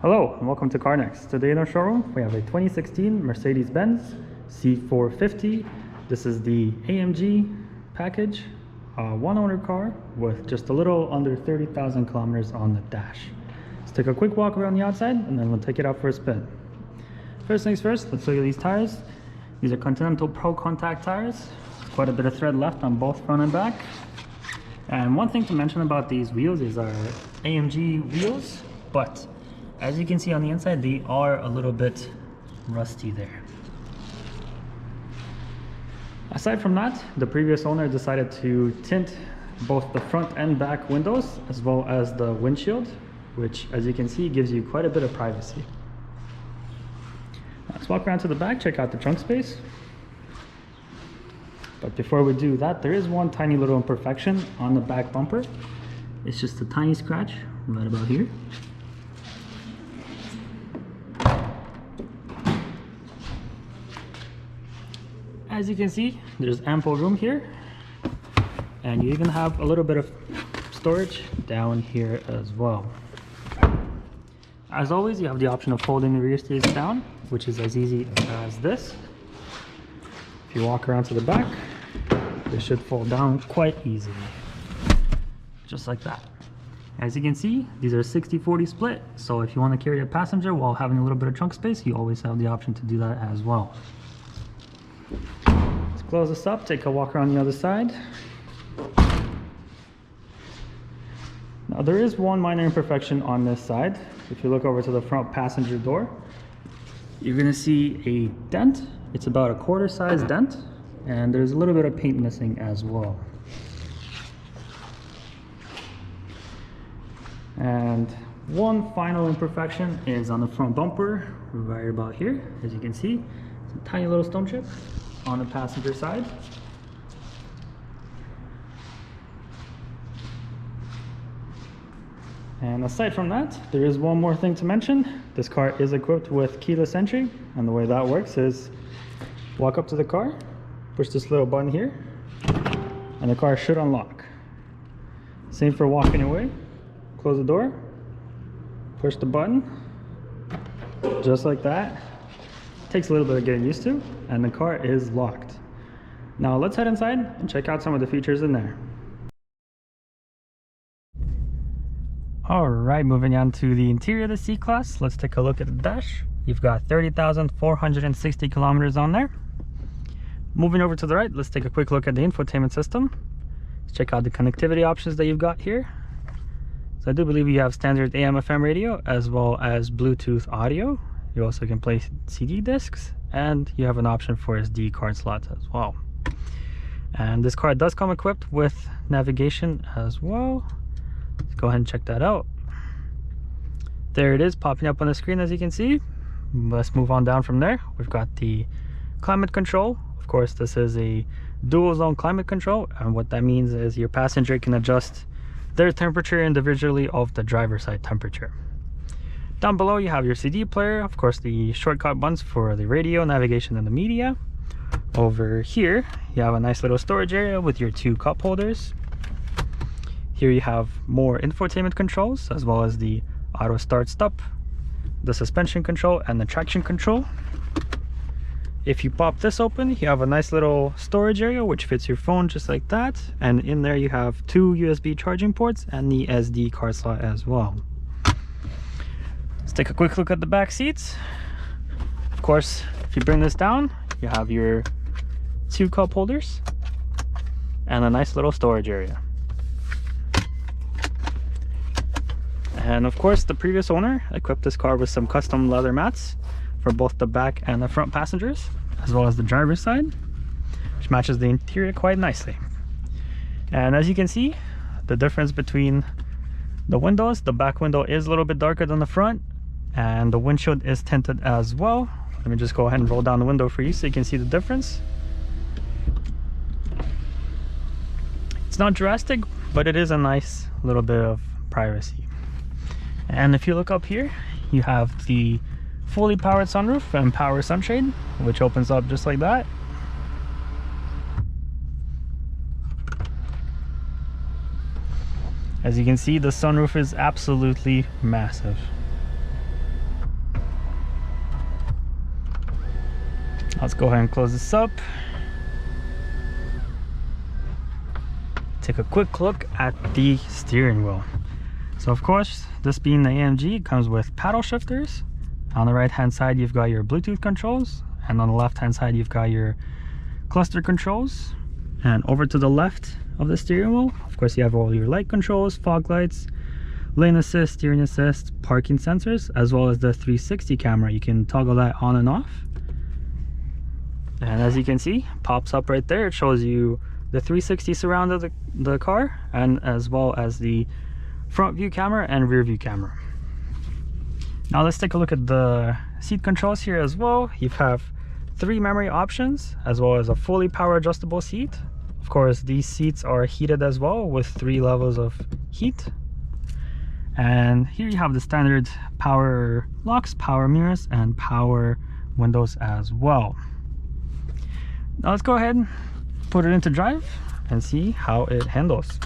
Hello and welcome to Carnex. Today in our showroom we have a 2016 Mercedes-Benz C450. This is the AMG package, a one-owner car with just a little under 30,000 kilometers on the dash. Let's take a quick walk around the outside and then we'll take it out for a spin. First things first, let's look at these tires. These are Continental Pro Contact tires. Quite a bit of thread left on both front and back. And one thing to mention about these wheels is our AMG wheels, but as you can see on the inside, they are a little bit rusty there. Aside from that, the previous owner decided to tint both the front and back windows as well as the windshield, which as you can see gives you quite a bit of privacy. Let's walk around to the back, check out the trunk space. But before we do that, there is one tiny little imperfection on the back bumper. It's just a tiny scratch right about here. As you can see, there's ample room here, and you even have a little bit of storage down here as well. As always, you have the option of folding the rear seats down, which is as easy as this. If you walk around to the back, they should fold down quite easily, just like that. As you can see, these are 60-40 split, so if you want to carry a passenger while having a little bit of trunk space, you always have the option to do that as well. Let's close this up, take a walk around the other side. Now there is one minor imperfection on this side. If you look over to the front passenger door, you're going to see a dent. It's about a quarter size dent, and there's a little bit of paint missing as well. And one final imperfection is on the front bumper right about here. As you can see, it's a tiny little stone chip on the passenger side. And aside from that, there is one more thing to mention. This car is equipped with keyless entry, and the way that works is walk up to the car, push this little button here, and the car should unlock. Same for walking away. Close the door, push the button, just like that. Takes a little bit of getting used to, and the car is locked. Now let's head inside and check out some of the features in there. Alright, moving on to the interior of the C-Class, let's take a look at the dash. You've got 30,460 kilometers on there. Moving over to the right, let's take a quick look at the infotainment system. Let's check out the connectivity options that you've got here. So I do believe you have standard AM/FM radio as well as Bluetooth audio. You also can play CD discs, and you have an option for SD card slots as well. And this car does come equipped with navigation as well. Let's go ahead and check that out. There it is popping up on the screen, as you can see. Let's move on down from there. We've got the climate control. Of course, this is a dual zone climate control, and what that means is your passenger can adjust their temperature individually of the driver's side temperature. Down below you have your CD player, of course the shortcut buttons for the radio, navigation, and the media. Over here you have a nice little storage area with your two cup holders. Here you have more infotainment controls, as well as the auto start stop, the suspension control, and the traction control. If you pop this open, you have a nice little storage area which fits your phone just like that, and in there you have two USB charging ports and the SD card slot as well. Let's take a quick look at the back seats. Of course, if you bring this down, you have your two cup holders and a nice little storage area. And of course, the previous owner equipped this car with some custom leather mats for both the back and the front passengers, as well as the driver's side, which matches the interior quite nicely. And as you can see, the difference between the windows, the back window is a little bit darker than the front, and the windshield is tinted as well. Let me just go ahead and roll down the window for you so you can see the difference. It's not drastic, but it is a nice little bit of privacy. And if you look up here, you have the fully powered sunroof and power sunshade, which opens up just like that. As you can see, the sunroof is absolutely massive. Let's go ahead and close this up. Take a quick look at the steering wheel. So of course, this being the AMG, it comes with paddle shifters. On the right hand side you've got your Bluetooth controls, and on the left hand side you've got your cluster controls. And over to the left of the steering wheel, of course, you have all your light controls, fog lights, lane assist, steering assist, parking sensors, as well as the 360 camera. You can toggle that on and off. And as you can see, pops up right there. It shows you the 360 surround of the car, and as well as the front view camera and rear view camera. Now let's take a look at the seat controls here as well. You have 3 memory options, as well as a fully power adjustable seat. Of course, these seats are heated as well with 3 levels of heat. And here you have the standard power locks, power mirrors, and power windows as well. Now let's go ahead and put it into drive and see how it handles.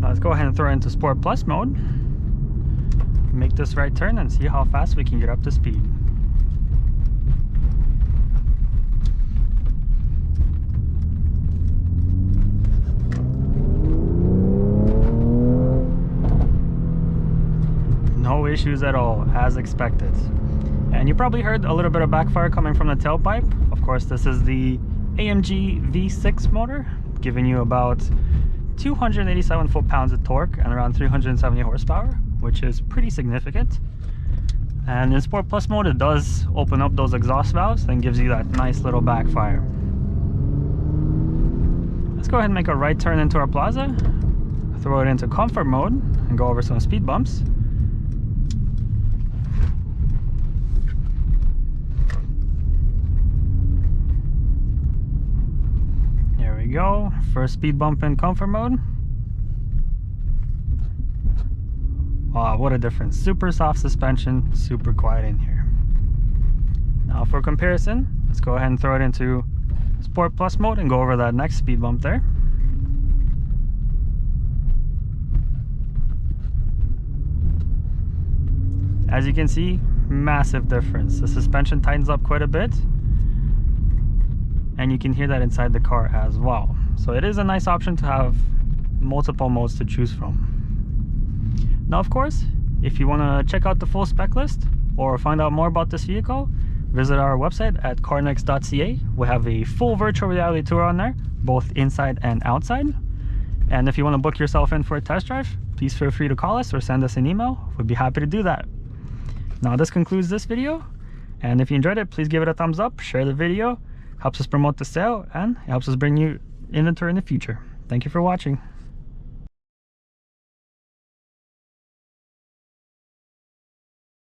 Let's go ahead and throw it into Sport Plus mode. Make this right turn and see how fast we can get up to speed. No issues at all, as expected. And you probably heard a little bit of backfire coming from the tailpipe. Of course, this is the AMG V6 motor, giving you about 287 foot-pounds of torque and around 370 horsepower, which is pretty significant. And in Sport Plus mode, it does open up those exhaust valves and gives you that nice little backfire. Let's go ahead and make a right turn into our plaza, throw it into comfort mode, and go over some speed bumps. Go first speed bump in comfort mode. Wow, what a difference. Super soft suspension, super quiet in here. Now for comparison, let's go ahead and throw it into Sport Plus mode and go over that next speed bump there. As you can see, massive difference. The suspension tightens up quite a bit, and you can hear that inside the car as well. So it is a nice option to have multiple modes to choose from. Now of course, if you want to check out the full spec list or find out more about this vehicle, visit our website at Carnex.ca. We have a full virtual reality tour on there, both inside and outside. And if you want to book yourself in for a test drive, please feel free to call us or send us an email. We'd be happy to do that. Now this concludes this video, and if you enjoyed it, please give it a thumbs up, share the video. Helps us promote the sale, and it helps us bring you inventory in the future. Thank you for watching.